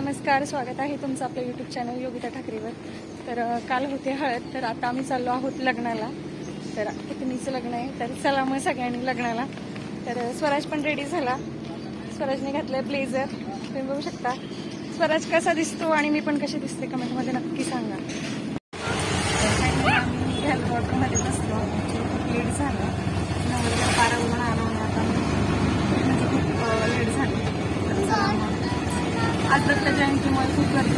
नमस्कार, स्वागत आहे तुमचं आपल्या यूट्यूब चॅनल योगिता ठाकरेवर. तर काल होते हळद, तर आता आम्ही चाललो आहोत लग्नाला. तर पुतणीचं लग्न आहे, तर चला मग सगळ्यांनी लग्नाला. तर स्वराज पण रेडी झाला. स्वराजने घातलं ब्लेझर, तुम्ही बघू शकता. स्वराज कसा दिसतो आणि मी पण कशी दिसते कमेंटमध्ये नक्की सांगा. आम्ही घालवॉटरमध्ये बसलो, लेट झालं. नवऱ्याला 12 म्हणून आलो आणि आता खूप लेट झाली. आज दत्त जयंतीमुळे खूप गर्दी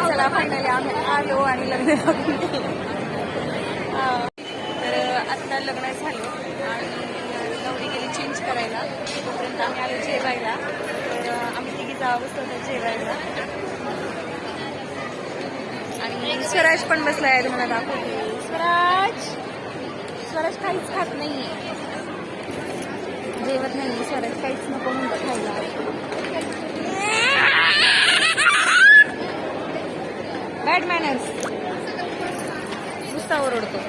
चला फायनली आम्ही आलो आणि लग्न तर आता लग्न झालं आणि नवरी गेली चेंज करायला. तोपर्यंत आम्ही आलो जेवायला. तर आम्ही तिघी जावं बसतो जेवायला आणि स्वराज पण बसला आहे. तुम्हाला दाखवते. स्वराज काहीच खात नाहीये, जेवत नाही. स्वराज काहीच नको म्हणतो खायला. बॅड मॅनर्स, नुसता ओरडतो.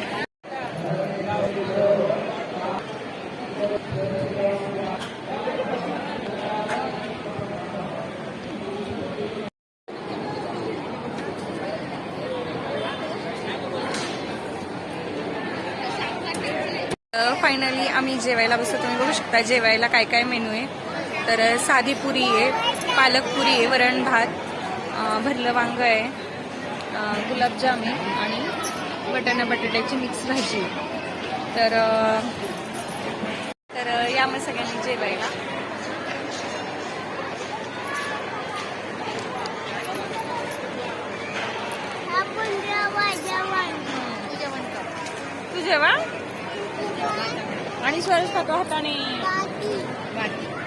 फायनली आम्ही जेवायला बसतो. तुम्ही बघू शकता जेवायला काय काय मेनू आहे. तर साधी पुरी आहे, पालक पुरी आहे, वरण भात, भरलं वांग आहे, गुलाबजाम आहे आणि वाटाणा बटाट्याची मिक्स भाजी. तर या मग सगळ्यांनी जेवायला. तू जेवा आणि स्वराज खातो हाताने.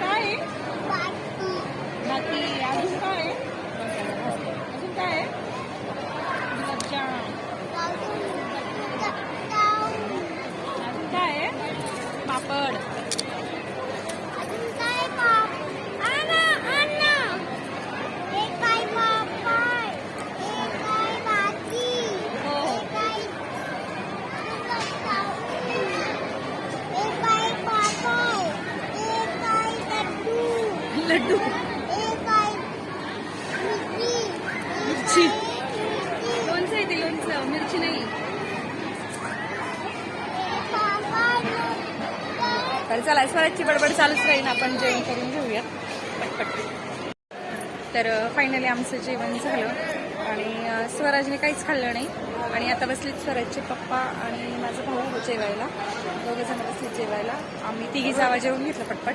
काय बाकी अजून काय अजून काय गुलाबजाम, अजून काय पापड, लड्डू, मिरची. लोणचं आहे ते, लोणचं, मिरची नाही. तर चला स्वराजची बडबड चालूच राहील, आपण जेवण करून घेऊया पटपट. तर फायनली आमचं जेवण झालं आणि स्वराजने काहीच खाल्लं नाही. आणि आता बसलीत स्वराजचे पप्पा आणि माझा भाऊ जेवायला. दोघं जण बसलीत जेवायला. आम्ही तिघी जावा जेवून घेतलं पटपट.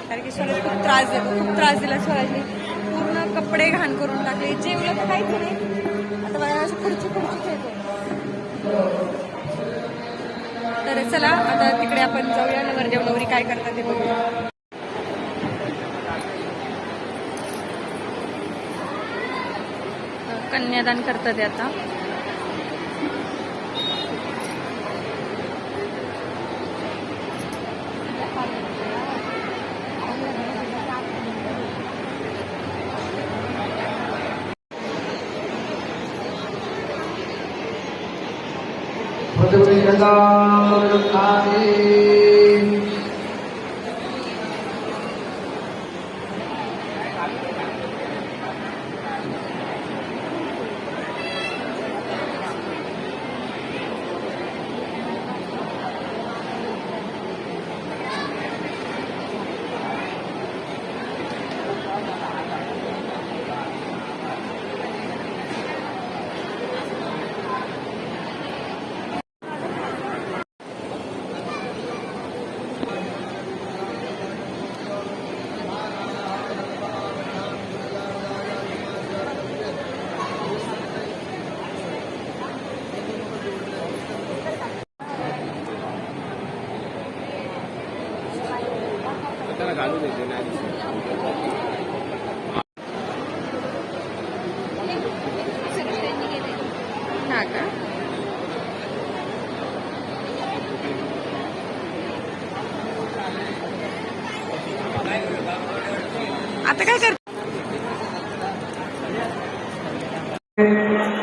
कारण की स्वराज खूप त्रास देतो, खूप त्रास दिला स्वराजने. पूर्ण कपडे घाण करून टाकले. जेवलं तर काहीच नाही. आता बघा असं खुर्ची खेळतो. तर चला आता तिकडे आपण जाऊया. नवरदेव नवरी काय करतात ते बघूया. कन्यादान करतात ते आता.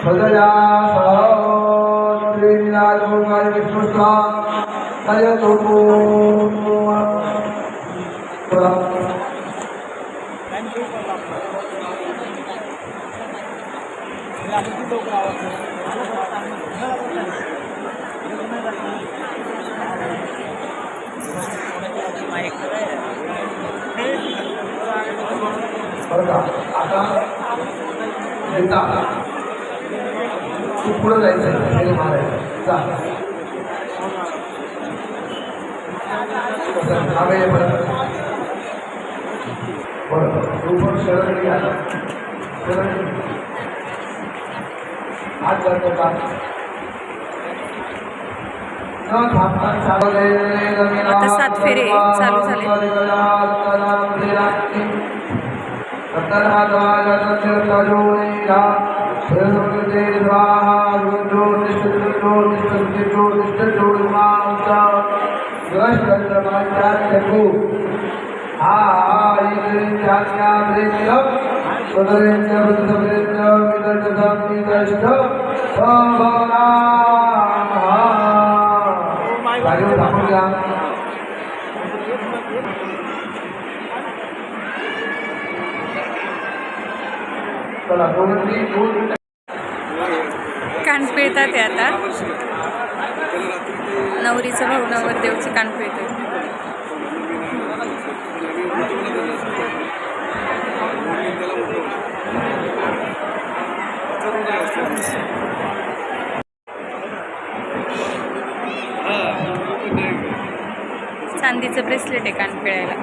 सदया श्रीनिराजोगाय विष्णुस्वा नयतो आता तू पुढे जायचं मारायचं जा बरोबर तू पण शरण घ्या आज जातो का आता 7 फेरे चालू झाले. कान पिळतात ते आता. नवरीचं भाऊ नवरदेवची कान पिळते. चांदीचं ब्रेसलेट आहे कान पिळायला.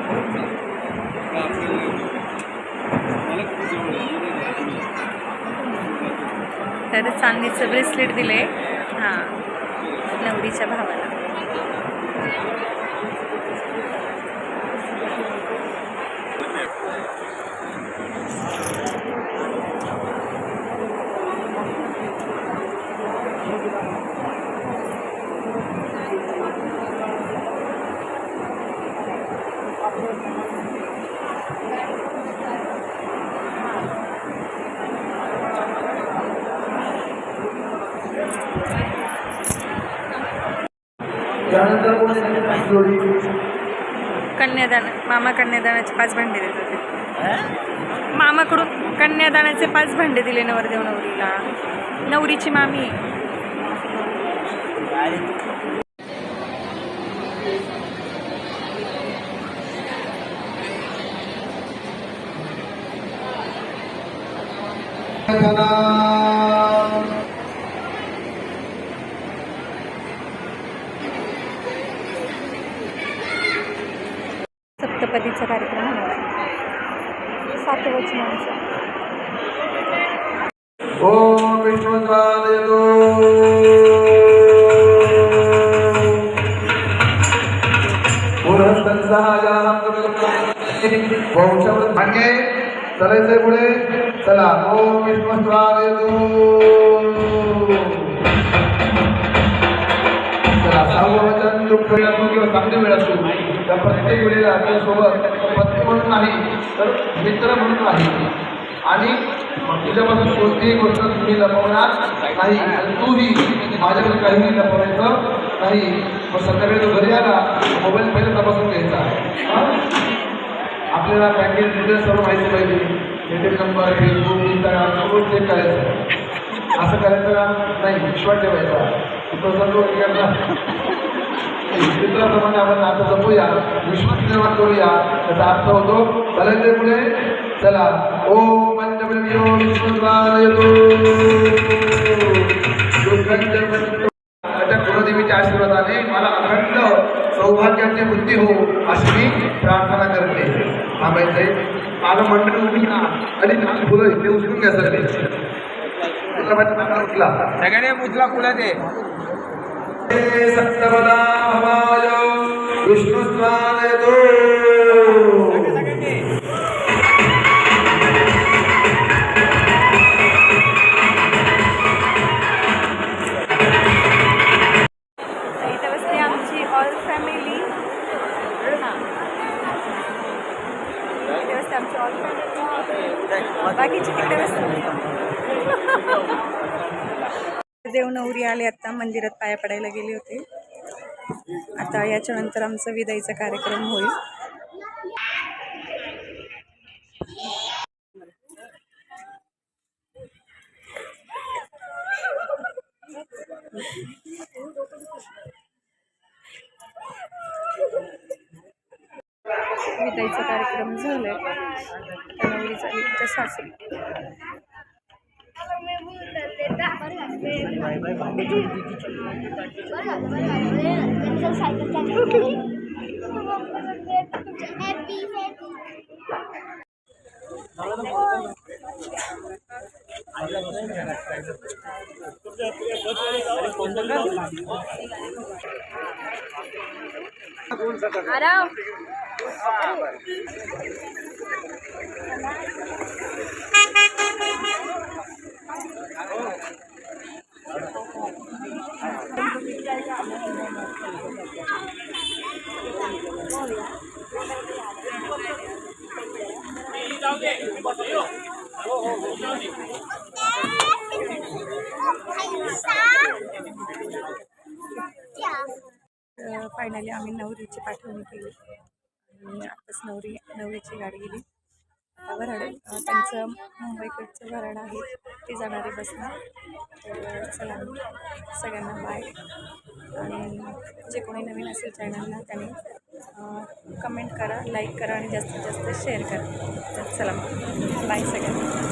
तर चांदीचं ब्रेसलेट दिले हां नवरीच्या भावाला. कन्यादान मामा कन्यादानाचे 5 भांडे देत होते. मामाकडून कन्यादानाचे 5 भांडे दिले नवरदेव नवरीला. नवरीची मामी सप्तपदीचा कार्यक्रम होणार. 7 वचनांचा. ओम विष्णुस्वादयतो वंशावृत भाग्ये चालायचंय पुढे. चला ओम विष्णुस्वादयतो. चला सर्ववचन दुःख वेळ असो किंवा चांगली वेळ असो त्या प्रत्येक वेळेला आपल्यासोबत पत्नी म्हणून नाही तर मित्र म्हणून आहे. आणि तुझ्यापासून कोणतीही गोष्ट तुम्ही लपवणार नाही आणि तूही माझ्याकडे काहीही लपवायचं नाही. मग संध्याकाळी तो घरी आला मोबाईल पहिले तपासून घ्यायचा. आपल्याला बँकेत डिटेल्स सर्व माहिती पाहिजे. एटीएम नंबर फेसबुक इंस्टाग्राम सगळं चेक करायचं. असं करायचं नाही. विश्वास ठेवायचा. मित्राप्रमाणे आपण आता जपूया विश्वास निर्माण करूया. त्याचा अर्थ होतो चालायचे पुढे. चला ओम पंचब्रह्मो विष्णुस्वादयतो. त्या कुलदेवीच्या आशीर्वादाने मला अखंड सौभाग्याची बुद्धी हो अशी मी प्रार्थना करते. थांबायचंय. मला मंडळी उभी ना आणि फुलं इथे उचलून घ्या सर. उचला सगळ्यांनी उचला फुलं ते. सप्तपदा भवाय विष्णुस्वादयतो. इथे बसते आमची ऑल फॅमिली. इथे बसते आमची ऑल फॅमिली. बाकीची तिकडे बसते. देव नवरी आले, आता मंदिरात पाया पडायला गेले होते. आता याच्यानंतर आमचा विदाईचा कार्यक्रम होईल. विदाईचा कार्यक्रम झालाय. नवरीचा तिच्या सासू आराम. फायनली आम्ही नवरीची पाठवणी केली आणि आताच नवरीची गाडी गेली. आता वराड त्यांचं मुंबईकडचं वराड आहे, ते जाणारे बसणार. तर चला सगळ्यांना बाय. आणि जे कोणी नवीन असेल चॅनलला त्याने कमेंट करा, लाईक करा आणि जास्तीत जास्त शेअर करा. तर चला बाय सगळ्यांना.